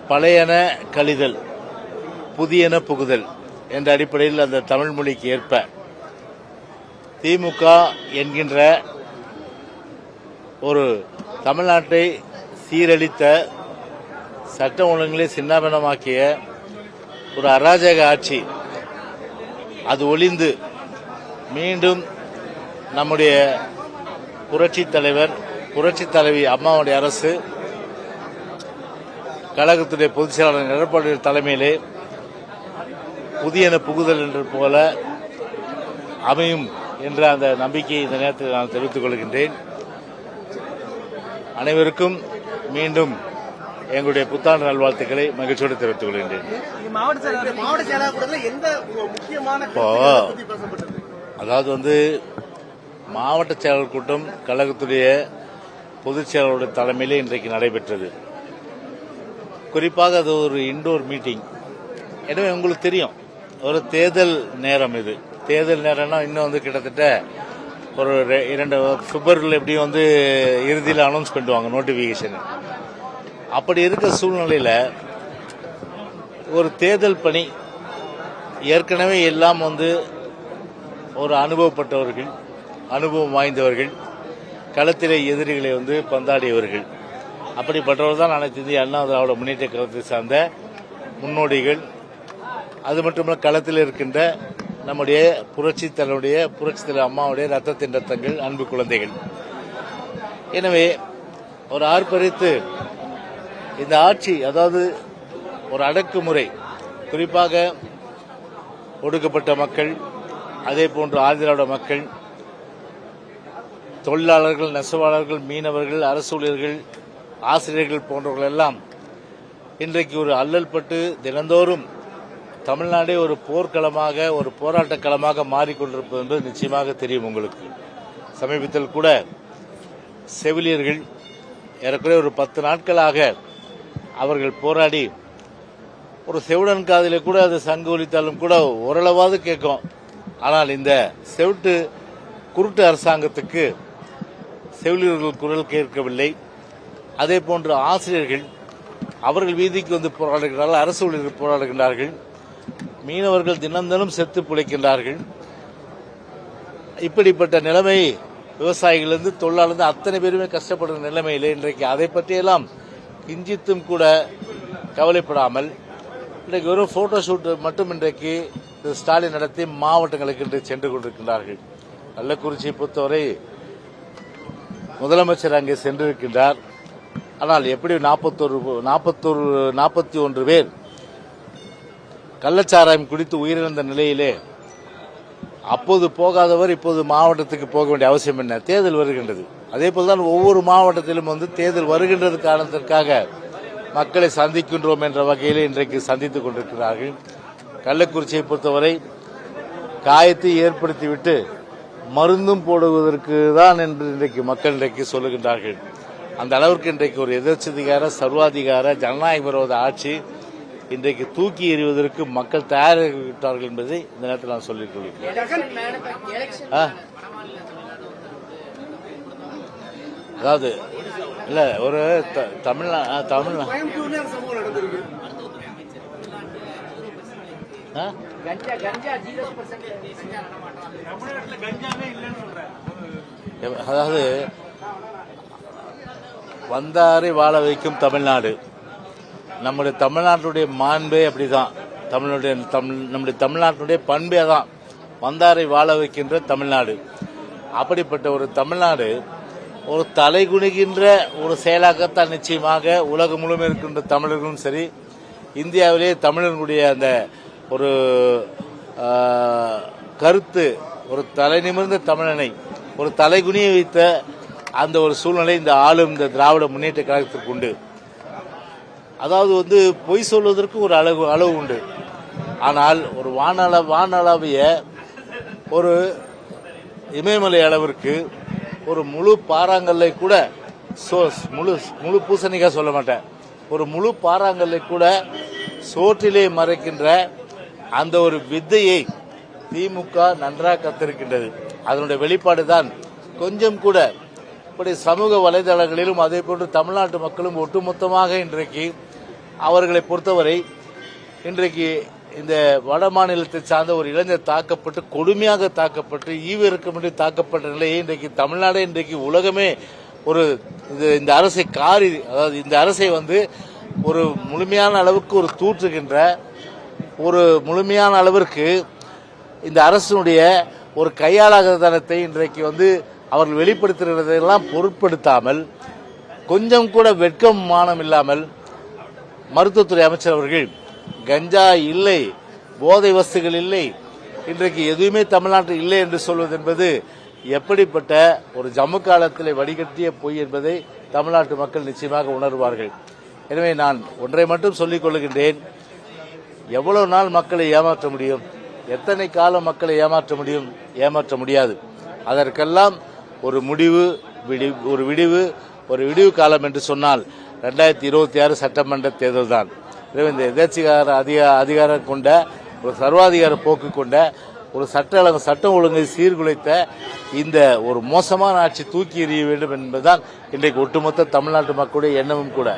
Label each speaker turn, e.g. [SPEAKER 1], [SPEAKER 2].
[SPEAKER 1] பழையன கழிதல், புதியன புகுதல் என்ற அடிப்படையில் அந்த தமிழ் மொழிக்கு ஏற்ப திமுக என்கின்ற ஒரு தமிழ்நாட்டை சீரழித்த, சட்ட ஒழுங்கிலே சின்னாபின்னமாக்கிய ஒரு அராஜக ஆட்சி அது ஒளிந்து மீண்டும் நம்முடைய புரட்சித் தலைவர், புரட்சித் தலைவி அம்மாவுடைய அரசு, கழகத்துடைய பொதுச் செயலாளர் எடப்பாடி தலைமையிலே புதியன புகுதல் என்று போல அமையும் என்ற அந்த நம்பிக்கையை இந்த நேரத்தில் நான் தெரிவித்துக் கொள்கின்றேன். அனைவருக்கும் மீண்டும் எங்களுடைய புத்தாண்டு நல்வாழ்த்துக்களை மகிழ்ச்சியோடு தெரிவித்துக் கொள்கின்றேன். அதாவது மாவட்ட செயலாளர் கூட்டம் கழகத்துடைய பொதுச் செயலாளருடைய தலைமையிலே இன்றைக்கு நடைபெற்றது. குறிப்பாக அது ஒரு இண்டோர் மீட்டிங். எனவே உங்களுக்கு தெரியும், ஒரு தேர்தல் நேரம். இது தேர்தல் நேரம்னா இன்னும் கிட்டத்தட்ட ஒரு 2 பிப்ரவரியில் எப்படியும் இறுதியில் அனௌன்ஸ் பண்ணுவாங்க நோட்டிபிகேஷன். அப்படி இருக்க சூழ்நிலையில் ஒரு தேர்தல் பணி ஏற்கனவே எல்லாம் ஒரு அனுபவப்பட்டவர்கள், அனுபவம் வாய்ந்தவர்கள், களத்திலே எதிரிகளை பந்தாடியவர்கள், அப்படிப்பட்டவர்கள் தான் அனைத்து இந்திய அண்ணா திராவிட முன்னேற்ற கழகத்தை சார்ந்த முன்னோடிகள். அது மட்டுமல்ல, களத்தில் இருக்கின்ற நம்முடைய புரட்சித் தலைவர் அம்மாவுடைய ரத்தத்தின் ரத்தங்கள், அன்பு குழந்தைகள். எனவே ஒரு ஆர்ப்பரித்து இந்த ஆட்சி, அதாவது ஒரு அடக்குமுறை, குறிப்பாக ஒடுக்கப்பட்ட மக்கள், அதே போன்று ஆதிதிராவிட மக்கள், தொழிலாளர்கள், நெசவாளர்கள், மீனவர்கள், அரசு ஊழியர்கள், ஆசிரியர்கள் போன்றவர்கள் எல்லாம் இன்றைக்கு ஒரு அல்லல் பட்டு தினந்தோறும் தமிழ்நாடே ஒரு போர்க்களமாக, ஒரு போராட்ட களமாக மாறிக்கொண்டிருப்பது என்பது நிச்சயமாக தெரியும் உங்களுக்கு. சமீபத்தில் கூட செவிலியர்கள் ஏறக்குறைய ஒரு 10 நாட்களாக அவர்கள் போராடி, ஒரு செவிடன் காதிலே கூட அது சங்கு ஒலித்தாலும் கூட ஓரளவாவது கேட்கும். ஆனால் இந்த குருட்டு அரசாங்கத்துக்கு செவிலியர்கள் குரல் கேட்கவில்லை. அதே போன்று ஆசிரியர்கள் அவர்கள் வீதிக்கு போராடுகிறார்கள், அரசு ஊழியர்கள் போராடுகின்றார்கள், மீனவர்கள் தினந்தனும் செத்து பிழைக்கின்றார்கள். இப்படிப்பட்ட நிலைமை, விவசாயிகள் தொழிலாளர் அத்தனை பேருமே கஷ்டப்படுற நிலைமையிலே இன்றைக்கு அதை பற்றியெல்லாம் கிஞ்சித்தும் கூட கவலைப்படாமல் இன்றைக்கு ஒரு போட்டோ ஷூட் மட்டும் இன்றைக்கு ஸ்டாலின் நடத்தி மாவட்டங்களுக்கு இன்று சென்று கொண்டிருக்கின்றார்கள். கள்ளக்குறிச்சியை பொறுத்தவரை முதலமைச்சர் அங்கே சென்றிருக்கின்றார். ஆனால் எப்படி 41 பேர் கள்ளச்சாராயம் குடித்து உயிரிழந்த நிலையிலே அப்போது போகாதவர் இப்போது மாவட்டத்துக்கு போக வேண்டிய அவசியம் என்ன? தேர்தல் வருகின்றது. அதே போல்தான் ஒவ்வொரு மாவட்டத்திலும் தேர்தல் வருகின்றது காரணத்திற்காக மக்களை சந்திக்கின்றோம் என்ற வகையில் இன்றைக்கு சந்தித்துக் கொண்டிருக்கிறார்கள். கள்ளக்குறிச்சியை பொறுத்தவரை காயத்தை ஏற்படுத்திவிட்டு மருந்தும் போடுவதற்கு தான் என்று இன்றைக்கு மக்கள் இன்றைக்கு சொல்லுகின்றார்கள். அந்த அளவிற்கு இன்றைக்கு ஒரு எதிர்ச்சதிகார, சர்வாதிகார, ஜனநாயக விரோத ஆட்சி இன்றைக்கு தூக்கி எறிவதற்கு மக்கள் தயாராகிவிட்டார்கள் என்பதை இந்த நேரத்தில் நான் சொல்லிக் கொள்கிறேன். அதாவது இல்ல, ஒரு தமிழ் அதாவது வந்தாரை வாழ வைக்கும் தமிழ்நாடு. நம்முடைய தமிழ்நாட்டுடைய மாண்பே அப்படிதான். நம்முடைய தமிழ்நாட்டுடைய பண்பே தான் வந்தாரை வாழ வைக்கின்ற தமிழ்நாடு. அப்படிப்பட்ட ஒரு தமிழ்நாடு ஒரு தலைகுனிகின்ற ஒரு செயலாகத்தான் நிச்சயமாக உலகம் முழுவதும் இருக்கின்ற தமிழர்களும் சரி, இந்தியாவிலே தமிழர்களுடைய அந்த ஒரு கருத்து, ஒரு தலை நிமிர்ந்த தமிழனை ஒரு தலைகுனிய வைத்த அந்த ஒரு சூழ்நிலை இந்த ஆளும் இந்த திராவிட முன்னேற்ற கழகத்திற்கு உண்டு. அதாவது பொய் சொல்வதற்கு ஒரு அளவு உண்டு. ஆனால் ஒரு வானளவிய ஒரு இமயமலை அளவிற்கு ஒரு முழு பாறாங்கல்லை கூட, முழு பூசணிக்காய் சொல்ல மாட்டேன், ஒரு முழு பாறாங்கல்லை கூட சோற்றிலே மறைக்கின்ற அந்த ஒரு வித்தையை திமுக நன்றாக கத்திருக்கின்றது. அதனுடைய வெளிப்பாடு தான் கொஞ்சம் கூட இப்படி சமூக வலைதளங்களிலும் அதே போன்று தமிழ்நாட்டு மக்களும் ஒட்டுமொத்தமாக இன்றைக்கு அவர்களை பொறுத்தவரை இன்றைக்கு இந்த வட மாநிலத்தை சார்ந்த ஒரு இளைஞர் தாக்கப்பட்டு கொடுமையாக தாக்கப்பட்டு ஈவிரக்கமின்றி தாக்கப்பட்ட நிலையை இன்றைக்கு தமிழ்நாடு இன்றைக்கு உலகமே ஒரு இந்த அரசை அதாவது இந்த அரசை ஒரு முழுமையான அளவுக்கு ஒரு தூற்றுகின்ற ஒரு முழுமையான அளவிற்கு இந்த அரசினுடைய ஒரு கையாளாகத்தனத்தை இன்றைக்கு அவர்கள் வெளிப்படுத்துகிறதெல்லாம் பொருட்படுத்தாமல் கொஞ்சம் கூட வெட்கம் மானம் இல்லாமல் மருத்துவத்துறை அமைச்சர் அவர்கள் கஞ்சா இல்லை, போதை வஸ்துகள் இல்லை, இன்றைக்கு எதுவுமே தமிழ்நாட்டில் இல்லை என்று சொல்வது என்பது எப்படிப்பட்ட ஒரு ஜம்மு காலத்தில் வடிகட்டிய பொய் என்பதை தமிழ்நாட்டு மக்கள் நிச்சயமாக உணர்வார்கள். எனவே நான் ஒன்றை மட்டும் சொல்லிக் கொள்கின்றேன், எவ்வளவு நாள் மக்களை ஏமாற்ற முடியும், எத்தனை காலம் மக்களை ஏமாற்ற முடியும், ஏமாற்ற முடியாது. அதற்கெல்லாம் ஒரு விடிவு காலம் என்று சொன்னால் 2026 சட்டமன்ற தேர்தல் தான். இந்த எதேச்சிகார அதிகாரம் கொண்ட ஒரு சர்வாதிகார போக்கு கொண்ட ஒரு சட்டம் ஒழுங்கை சீர்குலைத்த இந்த ஒரு மோசமான ஆட்சி தூக்கி எறிய வேண்டும் என்பதுதான் இன்றைக்கு ஒட்டுமொத்த தமிழ்நாட்டு மக்களுடைய எண்ணமும் கூட.